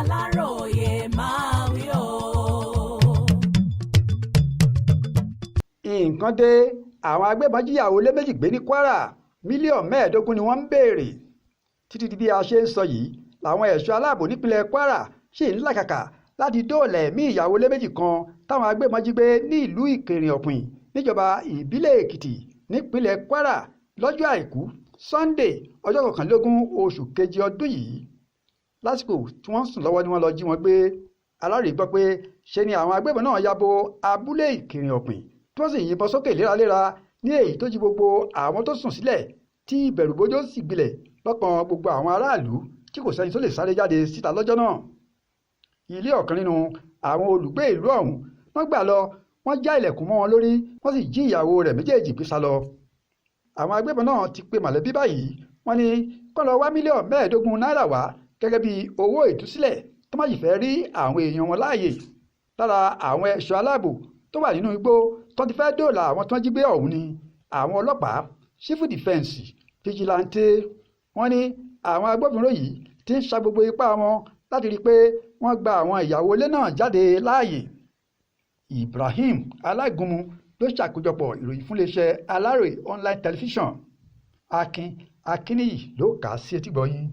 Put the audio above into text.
Aláròyé máa wí o. nǹkan dé àwọn agbébọn jíyàwó lé méjì gbé ní Kwara mílíọ̀nù mẹ́ẹ̀ẹ́dógún ni wọ́n ń béèrè. Títí di bí a ṣe ń sọ yìí làwọn ẹ̀ṣọ́ aláàbò nípínlẹ̀ Kwara ṣì ń làkàkà láti dóòlà ẹ̀mí ìyàwó lé méjì kan táwọn agbébọn jí gbé ní ìlú Ìkẹrìn-Ọ̀pìn níjọba ìbílẹ̀ Èkìtì nípínlẹ̀ Kwara lọ́jọ́ àìkú Sunday ọjọ́ 21 oṣù kejì ọdún yìí. Lásìkò tí wọ́n sùn lọ́wọ́ ni wọ́n lọ jí wọn gbé. Aláròyé gbọ́ pé ṣe ni àwọn agbébọn náà ya bo abúlé Ìkẹrìn-Ọ̀pìn tí wọ́n sì yìnbọn sókè léraléra ní èyí tó jí gbogbo àwọn tó sùn sílẹ̀ tí ìbẹ̀rùbojo sì gbilẹ̀ lọ́kàn gbogbo àwọn aráàlú tí kò sẹ́ni tó lè sáré jáde síta lọ́jọ́ náà. Ilé ọ̀kan nínú àwọn olùgbé ìlú ọ̀hún wọ́n gbà lọ, wọ́n já ilẹ̀kùn mọ́ wọn lórí, wọ́n sì jí ìyàwó rẹ̀ méjèèjì gbé sá lọ. Àwọn agbébọn náà ti pe mọ̀lẹ́bí báyìí, wọ́n ní kó lọ wá mílíọ̀nù mẹ́ẹ̀ẹ́dógún náírà wá gẹ́gẹ́ bí owó ìtúsílẹ̀ tó má sì fẹ́ rí àwọn èèyàn wọn láàyè. Lára àwọn ẹ̀ṣọ́ aláàbò tó wà nínú igbó tó ti fẹ́ dóòlà àwọn tó ń jí gbé ọ̀hún ni àwọn ọlọ́pàá, sífù dìfẹ́ǹsì, fìjìláńtẹ́. Wọ́n ní àwọn agbófinró yìí ti ń sa gbogbo ipá wọn láti rí i pé wọ́n gba àwọn ìyàwó ilé náà jáde láàyè. Ibrahim Alágúnmu ló ṣàkójọpọ̀ ìròyìn fún iléeṣẹ́ Aláròyé online television. Akin Akínníyì ló kà á sí etígbọ̀ọ́ yín.